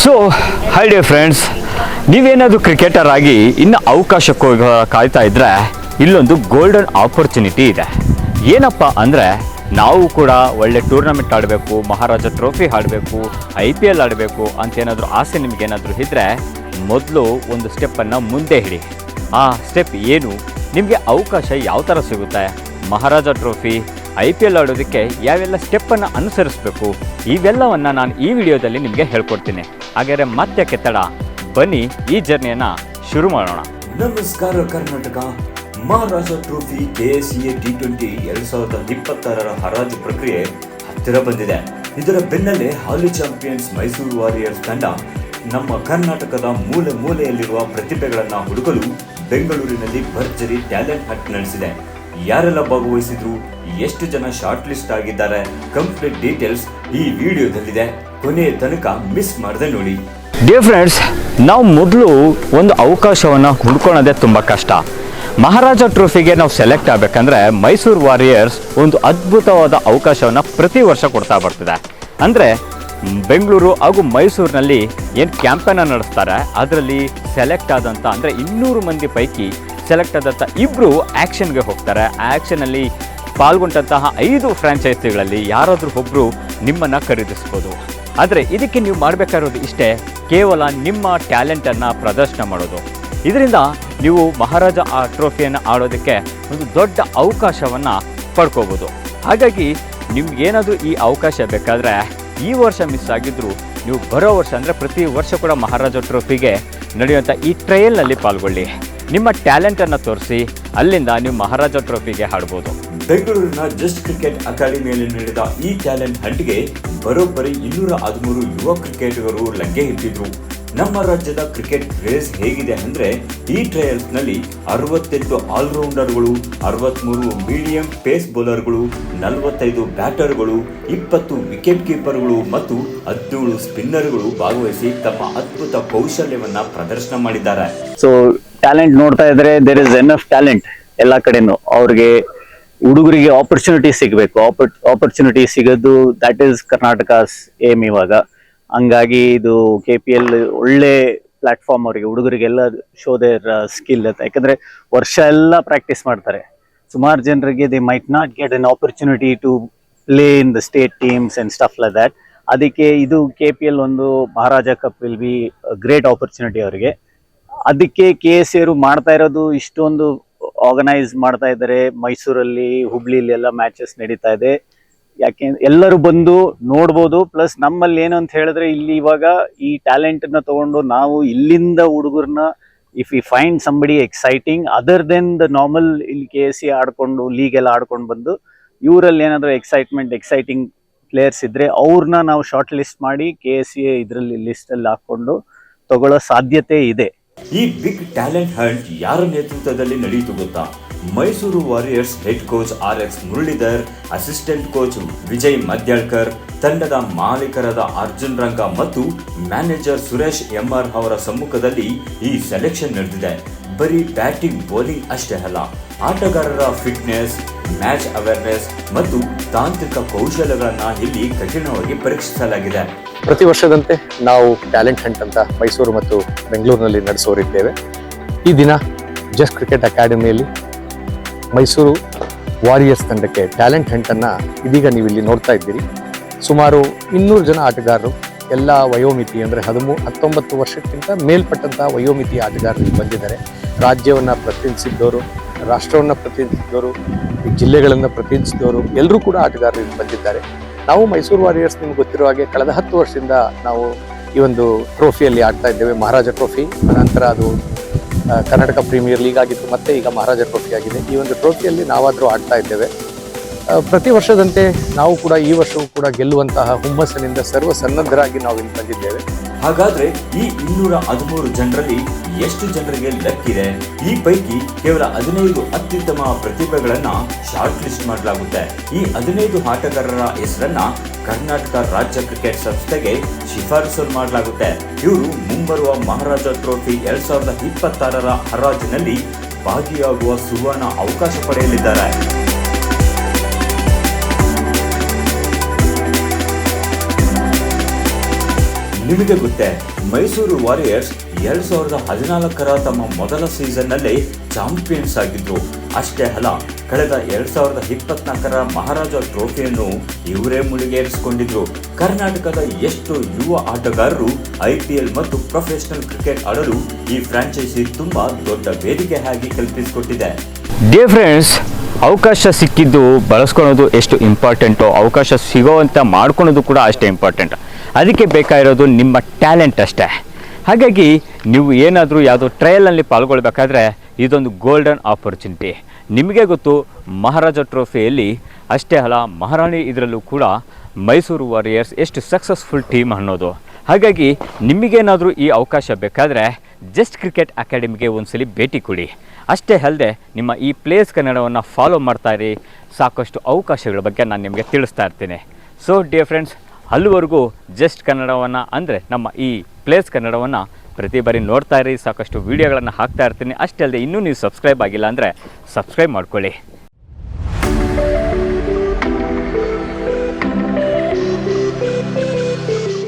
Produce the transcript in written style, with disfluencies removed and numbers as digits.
So high dear friends, ನೀವೇನಾದರೂ cricketer ಆಗಿ ಇನ್ನು ಅವಕಾಶಕ್ಕೆ ಕಾಯ್ತಾ ಇದ್ದರೆ ಇಲ್ಲೊಂದು ಗೋಲ್ಡನ್ ಆಪರ್ಚುನಿಟಿ ಇದೆ. ಏನಪ್ಪ ಅಂದರೆ, ನಾವು ಕೂಡ ಒಳ್ಳೆ ಟೂರ್ನಮೆಂಟ್ ಆಡಬೇಕು, ಮಹಾರಾಜ ಟ್ರೋಫಿ ಆಡಬೇಕು, IPL ಆಡಬೇಕು ಅಂತೇನಾದರೂ ಆಸೆ ನಿಮಗೇನಾದರೂ ಇದ್ದರೆ ಮೊದಲು ಒಂದು ಸ್ಟೆಪ್ಪನ್ನು ಮುಂದೆ ಹಿಡಿ. ಆ ಸ್ಟೆಪ್ ಏನು, ನಿಮಗೆ ಅವಕಾಶ ಯಾವ ಥರ ಸಿಗುತ್ತೆ, ಮಹಾರಾಜ ಟ್ರೋಫಿ IPL ಆಡೋದಕ್ಕೆ ಯಾವೆಲ್ಲ ಸ್ಟೆಪ್ಪನ್ನು ಅನುಸರಿಸಬೇಕು, ಇವೆಲ್ಲವನ್ನು ನಾನು ಈ ವಿಡಿಯೋದಲ್ಲಿ ನಿಮಗೆ ಹೇಳ್ಕೊಡ್ತೀನಿ. ಹಾಗಾದರೆ ಮತ್ತೆ ಕೆತ್ತಡ, ಬನ್ನಿ ಈ ಜರ್ನಿಯನ್ನು ಶುರು ಮಾಡೋಣ. ನಮಸ್ಕಾರ ಕರ್ನಾಟಕ. ಮಹಾರಾಜ ಟ್ರೋಫಿ KSCA T20 2026 ಹರಾಜು ಪ್ರಕ್ರಿಯೆ ಹತ್ತಿರ ಬಂದಿದೆ. ಇದರ ಬೆನ್ನಲ್ಲೇ ಹಾಲಿ ಚಾಂಪಿಯನ್ಸ್ ಮೈಸೂರು ವಾರಿಯರ್ಸ್ ತಂಡ ನಮ್ಮ ಕರ್ನಾಟಕದ ಮೂಲೆ ಮೂಲೆಯಲ್ಲಿರುವ ಪ್ರತಿಭೆಗಳನ್ನು ಹುಡುಕಲು ಬೆಂಗಳೂರಿನಲ್ಲಿ ಭರ್ಜರಿ ಟ್ಯಾಲೆಂಟ್ ಹಂಟ್ ನಡೆಸಿದೆ. ಯಾರೆಲ್ಲ ಭಾಗವಹಿಸಿದ್ರು, ಎಷ್ಟು ಜನ ಶಾರ್ಟ್ ಲಿಸ್ಟ್ ಆಗಿದ್ದಾರೆ, ಕಂಪ್ಲೀಟ್ ಡೀಟೇಲ್ಸ್ ಈ ವಿಡಿಯೋದಲ್ಲಿದೆ. ಕೊನೆಯ ತನಕ ಮಿಸ್ ಮಾಡದೆ ನೋಡಿ. ಡಿಯರ್ ಫ್ರೆಂಡ್ಸ್, ನಾವು ಮೊದಲು ಒಂದು ಅವಕಾಶವನ್ನು ಹುಡ್ಕೊಳ್ಳೋದೇ ತುಂಬ ಕಷ್ಟ. ಮಹಾರಾಜ ಟ್ರೋಫಿಗೆ ನಾವು ಸೆಲೆಕ್ಟ್ ಆಗಬೇಕಂದ್ರೆ ಮೈಸೂರು ವಾರಿಯರ್ಸ್ ಒಂದು ಅದ್ಭುತವಾದ ಅವಕಾಶವನ್ನು ಪ್ರತಿ ವರ್ಷ ಕೊಡ್ತಾ ಬರ್ತಿದೆ. ಅಂದರೆ ಬೆಂಗಳೂರು ಹಾಗೂ ಮೈಸೂರಿನಲ್ಲಿ ಏನು ಕ್ಯಾಂಪೇನ ನಡೆಸ್ತಾರೆ, ಅದರಲ್ಲಿ ಸೆಲೆಕ್ಟ್ ಆದಂಥ ಅಂದರೆ 200 ಮಂದಿ ಪೈಕಿ ಸೆಲೆಕ್ಟ್ ಆದಂಥ ಇಬ್ಬರು ಆ್ಯಕ್ಷನ್ಗೆ ಹೋಗ್ತಾರೆ. ಆ ಆ್ಯಕ್ಷನಲ್ಲಿ ಪಾಲ್ಗೊಂಡಂತಹ 5 ಫ್ರ್ಯಾಂಚೈಸಿಗಳಲ್ಲಿ ಯಾರಾದರೂ ಒಬ್ಬರು ನಿಮ್ಮನ್ನು ಖರೀದಿಸ್ಬೋದು. ಆದರೆ ಇದಕ್ಕೆ ನೀವು ಮಾಡಬೇಕಾಗಿರೋದು ಇಷ್ಟೇ, ಕೇವಲ ನಿಮ್ಮ ಟ್ಯಾಲೆಂಟನ್ನು ಪ್ರದರ್ಶನ ಮಾಡೋದು. ಇದರಿಂದ ನೀವು ಮಹಾರಾಜ ಟ್ರೋಫಿಯನ್ನು ಆಡೋದಕ್ಕೆ ಒಂದು ದೊಡ್ಡ ಅವಕಾಶವನ್ನು ಪಡ್ಕೋಬೋದು. ಹಾಗಾಗಿ ನಿಮ್ಗೇನಾದರೂ ಈ ಅವಕಾಶ ಬೇಕಾದರೆ ಈ ವರ್ಷ ಮಿಸ್ ಆಗಿದ್ದರೂ ನೀವು ಬರೋ ವರ್ಷ ಅಂದರೆ ಪ್ರತಿ ವರ್ಷ ಕೂಡ ಮಹಾರಾಜ ಟ್ರೋಫಿಗೆ ನಡೆಯುವಂಥ ಈ ಟ್ರಯಲ್ನಲ್ಲಿ ಪಾಲ್ಗೊಳ್ಳಿ. ನಿಮ್ಮ ಟ್ಯಾಲೆಂಟನ್ನು ತೋರಿಸಿ, ಅಲ್ಲಿಂದ ನೀವು ಮಹಾರಾಜ ಟ್ರೋಫಿಗೆ ಆಡ್ಬೋದು. ಬೆಂಗಳೂರಿನ ಜಸ್ಟ್ ಕ್ರಿಕೆಟ್ ಅಕಾಡೆಮಿಯಲ್ಲಿ ನಡೆದ ಈ ಟ್ಯಾಲೆಂಟ್ ಹಂಟ್ಗೆ ಬರೋಬ್ಬರಿ 213 ಯುವ ಕ್ರಿಕೆಟಿಗರು ಲಗ್ಗೆ ಇಟ್ಟಿದ್ರು. ನಮ್ಮ ರಾಜ್ಯದ ಕ್ರಿಕೆಟ್ ಕ್ರೇಜ್ ಹೇಗಿದೆ ಅಂದ್ರೆ, ಈ ಟ್ರಯಲ್ಸ್ ನಲ್ಲಿ 68 ಆಲ್ರೌಂಡರ್ಗಳು, 63 ಮೀಡಿಯಂ ಪೇಸ್ ಬೌಲರ್ಗಳು, 45 ಬ್ಯಾಟರ್ಗಳು, 20 ವಿಕೆಟ್ ಕೀಪರ್ಗಳು ಮತ್ತು 17 ಸ್ಪಿನ್ನರ್ಗಳು ಭಾಗವಹಿಸಿ ತಮ್ಮ ಅದ್ಭುತ ಕೌಶಲ್ಯವನ್ನ ಪ್ರದರ್ಶನ ಮಾಡಿದ್ದಾರೆ. ಸೊ ಟ್ಯಾಲೆಂಟ್ ನೋಡ್ತಾ ಇದ್ರೆ ದೇರ್ ಇಸ್ ಎನಫ್ ಟ್ಯಾಲೆಂಟ್ ಎಲ್ಲ ಕಡೆನೂ. ಅವ್ರಿಗೆ ಹುಡುಗರಿಗೆ ಆಪರ್ಚುನಿಟಿ ಸಿಗಬೇಕು. ಆಪರ್ಚುನಿಟಿ ಸಿಗೋದು ದಟ್ ಈಸ್ ಕರ್ನಾಟಕಸ್ ಏಮ್ ಇವಾಗ. ಹಂಗಾಗಿ ಇದು KPL ಒಳ್ಳೆ ಪ್ಲಾಟ್ಫಾರ್ಮ್ ಅವರಿಗೆ, ಹುಡುಗರಿಗೆಲ್ಲ ಶೋ ದೇರ್ ಸ್ಕಿಲ್ ಅಂತ. ಯಾಕಂದ್ರೆ ವರ್ಷ ಎಲ್ಲ ಪ್ರಾಕ್ಟೀಸ್ ಮಾಡ್ತಾರೆ. ಸುಮಾರು ಜನರಿಗೆ they might not get an opportunity to play in the state teams and stuff like that. ಅದಕ್ಕೆ ಇದು KPL ಒಂದು Maharaja cup will be great opportunity ಅವರಿಗೆ. ಅದಕ್ಕೆ KSCA ಮಾಡ್ತಾ ಇರೋದು, ಇಷ್ಟೊಂದು ಆರ್ಗನೈಸ್ ಮಾಡ್ತಾ ಇದ್ದಾರೆ. ಮೈಸೂರಲ್ಲಿ, ಹುಬ್ಳಿಲಿ ಎಲ್ಲ ಮ್ಯಾಚಸ್ ನಡೀತಾ ಇದೆ. ಯಾಕೆ ಎಲ್ಲರೂ ಬಂದು ನೋಡ್ಬೋದು. ಪ್ಲಸ್ ನಮ್ಮಲ್ಲಿ ಏನು ಅಂತ ಹೇಳಿದ್ರೆ, ಇಲ್ಲಿ ಇವಾಗ ಈ ಟ್ಯಾಲೆಂಟನ್ನ ತಗೊಂಡು ನಾವು ಇಲ್ಲಿಂದ ಹುಡುಗರನ್ನ if you find somebody exciting other than the normal, ಇಲ್ಲಿ KSCA ಆಡ್ಕೊಂಡು ಲೀಗ್ ಎಲ್ಲ ಆಡ್ಕೊಂಡು ಬಂದು ಇವರಲ್ಲಿ ಏನಾದರೂ ಎಕ್ಸೈಟಿಂಗ್ ಪ್ಲೇಯರ್ಸ್ ಇದ್ರೆ ಅವ್ರನ್ನ ನಾವು ಶಾರ್ಟ್ ಲಿಸ್ಟ್ ಮಾಡಿ KSCA ಇದರಲ್ಲಿ ಲಿಸ್ಟಲ್ಲಿ ಹಾಕ್ಕೊಂಡು ತಗೊಳ್ಳೋ ಸಾಧ್ಯತೆ ಇದೆ. ಈ ಬಿಗ್ ಟ್ಯಾಲೆಂಟ್ ಹಂಟ್ ಯಾರ ನೇತೃತ್ವದಲ್ಲಿ ನಡೆಯಿತು ಗೊತ್ತಾ? Mysuru warriors head coach RX Muralidhar, assistant coach Vijay Madyalkar, ತಂಡದ ಮಾಲೀಕರಾದ ಅರ್ಜುನ್ ರಂಗ ಮತ್ತು ಮ್ಯಾನೇಜರ್ ಸುರೇಶ್ MR ಅವರ ಸಮ್ಮುಖದಲ್ಲಿ ಈ ಸೆಲೆಕ್ಷನ್ ನಡೆದಿದೆ. ಬರೀ ಬ್ಯಾಟಿಂಗ್ ಬೌಲಿಂಗ್ ಅಷ್ಟೇ ಅಲ್ಲ, ಆಟಗಾರರ ಫಿಟ್ನೆಸ್, ಮ್ಯಾಚ್ ಅವೇರ್ನೆಸ್ ಮತ್ತು ತಾಂತ್ರಿಕ ಕೌಶಲ್ಯಗಳನ್ನು ಇಲ್ಲಿ ಕಠಿಣವಾಗಿ ಪರೀಕ್ಷಿಸಲಾಗಿದೆ. ಪ್ರತಿ ವರ್ಷದಂತೆ ನಾವು ಟ್ಯಾಲೆಂಟ್ ಹಂಟ್ ಅಂತ ಮೈಸೂರು ಮತ್ತು ಬೆಂಗಳೂರಿನಲ್ಲಿ ನಡೆಸೋರಿದ್ದೇವೆ. ಈ ದಿನ ಜಸ್ಟ್ ಕ್ರಿಕೆಟ್ ಅಕಾಡೆಮಿಯಲ್ಲಿ ಮೈಸೂರು ವಾರಿಯರ್ಸ್ ತಂಡಕ್ಕೆ ಟ್ಯಾಲೆಂಟ್ ಹಂಟನ್ನು ಇದೀಗ ನೀವು ಇಲ್ಲಿ ನೋಡ್ತಾ ಇದ್ದೀರಿ. ಸುಮಾರು 200 ಜನ ಆಟಗಾರರು, ಎಲ್ಲ ವಯೋಮಿತಿ ಅಂದರೆ 19 ವರ್ಷಕ್ಕಿಂತ ಮೇಲ್ಪಟ್ಟಂತಹ ವಯೋಮಿತಿಯ ಆಟಗಾರರು ಬಂದಿದ್ದಾರೆ. ರಾಜ್ಯವನ್ನು ಪ್ರತಿನಿಧಿಸಿದ್ದವರು, ರಾಷ್ಟ್ರವನ್ನು ಪ್ರತಿನಿಧಿಸಿದವರು, ಈ ಜಿಲ್ಲೆಗಳನ್ನು ಪ್ರತಿನಿಧಿಸಿದವರು ಎಲ್ಲರೂ ಕೂಡ ಆಟಗಾರರು ಬಂದಿದ್ದಾರೆ. ನಾವು ಮೈಸೂರು ವಾರಿಯರ್ಸ್ ನಿಮ್ಗೆ ಗೊತ್ತಿರೋ ಹಾಗೆ ಕಳೆದ 10 ವರ್ಷದಿಂದ ನಾವು ಈ ಒಂದು ಟ್ರೋಫಿಯಲ್ಲಿ ಆಡ್ತಾ ಇದ್ದೇವೆ. ಮಹಾರಾಜ ಟ್ರೋಫಿ ನಂತರ ಅದು ಕರ್ನಾಟಕ ಪ್ರೀಮಿಯರ್ ಲೀಗ್ ಆಗಿತ್ತು, ಮತ್ತೆ ಈಗ ಮಹಾರಾಜ ಟ್ರೋಫಿ ಆಗಿದೆ. ಈ ಒಂದು ಟ್ರೋಫಿಯಲ್ಲಿ ನಾವಾದರೂ ಆಡ್ತಾ ಇದ್ದೇವೆ. ಪ್ರತಿ ವರ್ಷದಂತೆ ನಾವು ಕೂಡ ಈ ವರ್ಷವೂ ಕೂಡ ಗೆಲ್ಲುವಂತಹ ಹುಮ್ಮಸ್ಸಿನಿಂದ ಸರ್ವ ಸನ್ನದ್ಧರಾಗಿ ನಾವು ಇಲ್ಲಿ ಬಂದಿದ್ದೇವೆ. ಹಾಗಾದ್ರೆ ಈ 213 ಜನರಲ್ಲಿ ಎಷ್ಟು ಜನರಿಗೆ ಲಕ್ ಇದೆ? ಈ ಪೈಕಿ ಕೇವಲ 15 ಅತ್ಯುತ್ತಮ ಪ್ರತಿಭೆಗಳನ್ನ ಶಾರ್ಟ್ ಲಿಸ್ಟ್ ಮಾಡಲಾಗುತ್ತೆ. ಈ 15 ಆಟಗಾರರ ಹೆಸರನ್ನ ಕರ್ನಾಟಕ ರಾಜ್ಯ ಕ್ರಿಕೆಟ್ ಸಂಸ್ಥೆಗೆ ಶಿಫಾರಸು ಮಾಡಲಾಗುತ್ತೆ. ಇವರು ಮುಂಬರುವ ಮಹಾರಾಜ ಟ್ರೋಫಿ 2026 ಹರಾಜಿನಲ್ಲಿ ಭಾಗಿಯಾಗುವ ಸುವರ್ಣ ಅವಕಾಶ ಪಡೆಯಲಿದ್ದಾರೆ. ನಿಮಗೆ ಗೊತ್ತೇ, ಮೈಸೂರು ವಾರಿಯರ್ಸ್ 2014ರ ತಮ್ಮ ಮೊದಲ ಸೀಸನ್ನಲ್ಲಿ ಚಾಂಪಿಯನ್ಸ್ ಆಗಿದ್ರು. ಅಷ್ಟೇ ಅಲ್ಲ, ಕಳೆದ 2024ರ ಮಹಾರಾಜ ಟ್ರೋಫಿಯನ್ನು ಇವರೇ ಮುಡಿಗೇರಿಸಿಕೊಂಡಿದ್ರು. ಕರ್ನಾಟಕದ ಎಷ್ಟು ಯುವ ಆಟಗಾರರು IPL ಮತ್ತು ಪ್ರೊಫೆಷನಲ್ ಕ್ರಿಕೆಟ್ ಆಡಲು ಈ ಫ್ರಾಂಚೈಸಿ ತುಂಬಾ ದೊಡ್ಡ ವೇದಿಕೆ ಆಗಿ ಕಲ್ಪಿಸಿಕೊಟ್ಟಿದೆ. ಡಿಯರ್ ಫ್ರೆಂಡ್ಸ್, ಅವಕಾಶ ಸಿಕ್ಕಿದ್ದು ಬಳಸ್ಕೊಳೋದು ಎಷ್ಟು ಇಂಪಾರ್ಟೆಂಟೋ, ಅವಕಾಶ ಸಿಗೋವಂಥ ಮಾಡ್ಕೊಳೋದು ಕೂಡ ಅಷ್ಟೇ ಇಂಪಾರ್ಟೆಂಟ್. ಅದಕ್ಕೆ ಬೇಕಾಗಿರೋದು ನಿಮ್ಮ ಟ್ಯಾಲೆಂಟ್ ಅಷ್ಟೇ. ಹಾಗಾಗಿ ನೀವು ಏನಾದರೂ ಯಾವುದೋ ಟ್ರಯಲಲ್ಲಿ ಪಾಲ್ಗೊಳ್ಬೇಕಾದ್ರೆ ಇದೊಂದು ಗೋಲ್ಡನ್ ಆಪರ್ಚುನಿಟಿ. ನಿಮಗೆ ಗೊತ್ತು, ಮಹಾರಾಜ ಟ್ರೋಫಿಯಲ್ಲಿ ಅಷ್ಟೇ ಅಲ್ಲ, ಮಹಾರಾಣಿ ಇದರಲ್ಲೂ ಕೂಡ ಮೈಸೂರು ವಾರಿಯರ್ಸ್ ಎಷ್ಟು ಸಕ್ಸಸ್ಫುಲ್ ಟೀಮ್ ಅನ್ನೋದು. ಹಾಗಾಗಿ ನಿಮಗೇನಾದರೂ ಈ ಅವಕಾಶ ಬೇಕಾದರೆ ಜಸ್ಟ್ ಕ್ರಿಕೆಟ್ ಅಕಾಡೆಮಿಗೆ ಒಂದ್ಸಲಿ ಭೇಟಿ ಕೊಡಿ. ಅಷ್ಟೇ ಅಲ್ಲದೆ ನಿಮ್ಮ ಈ ಪ್ಲೇಸ್ ಕನ್ನಡವನ್ನು ಫಾಲೋ ಮಾಡ್ತಾಯಿರಿ. ಸಾಕಷ್ಟು ಅವಕಾಶಗಳ ಬಗ್ಗೆ ನಾನು ನಿಮಗೆ ತಿಳಿಸ್ತಾ ಇರ್ತೀನಿ. ಸೊ ಡಿಯರ್ ಫ್ರೆಂಡ್ಸ್, ಅಲ್ಲಿವರೆಗೂ ಜಸ್ಟ್ ಕನ್ನಡವನ್ನು ಅಂದರೆ ನಮ್ಮ ಈ ಪ್ಲೇಸ್ ಕನ್ನಡವನ್ನು ಪ್ರತಿ ಬಾರಿ ನೋಡ್ತಾ ಇರಿ. ಸಾಕಷ್ಟು ವೀಡಿಯೋಗಳನ್ನು ಹಾಕ್ತಾ ಇರ್ತೀನಿ. ಅಷ್ಟೇ ಅಲ್ಲದೆ ಇನ್ನೂ ನೀವು ಸಬ್ಸ್ಕ್ರೈಬ್ ಆಗಿಲ್ಲ ಅಂದರೆ ಸಬ್ಸ್ಕ್ರೈಬ್ ಮಾಡ್ಕೊಳ್ಳಿ.